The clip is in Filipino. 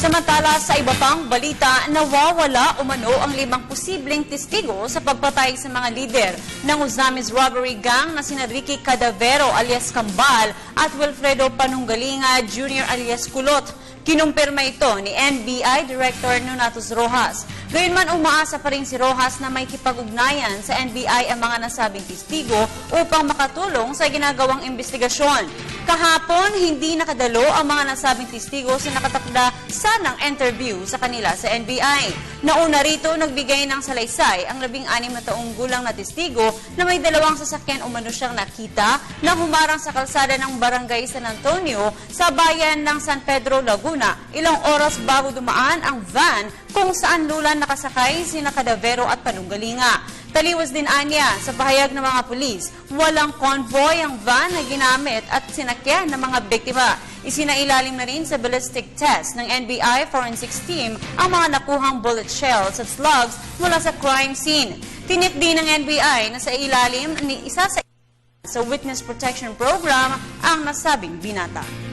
Samantala, sa iba pang balita, nawawala umano ang 5 posibleng testigo sa pagpatay sa mga lider ng Uznamis robbery gang na sina Ricky Cadavero alias Kambal at Wilfredo Panunggalinga Jr. alias Kulot. Kinumpirma ito ni NBI Director Nonatus Rojas. Gayunman, umaasa pa rin si Rojas na may kipag-ugnayan sa NBI ang mga nasabing testigo upang makatulong sa ginagawang investigasyon. Kahapon, hindi nakadalo ang mga nasabing testigo sa nakatakda sanang interview sa kanila sa NBI. Nauna rito, nagbigay ng salaysay ang 16 na taong gulang na testigo na may 2 sasakyan umano siyang nakita na humarang sa kalsada ng Barangay San Antonio sa bayan ng San Pedro, Laguna. Ilang oras bago dumaan ang van kung saan lulan nakasakay sina Cadavero at Panunggalinga. Taliwas din anya sa pahayag ng mga pulis, walang convoy ang van na ginamit at sinakyan ng mga biktima. Isinailalim na rin sa ballistic test ng NBI Forensics Team ang mga nakuhang bullet shells at slugs mula sa crime scene. Tinik din ng NBI na sa ilalim ni isa sa Witness Protection Program ang nasabing binata.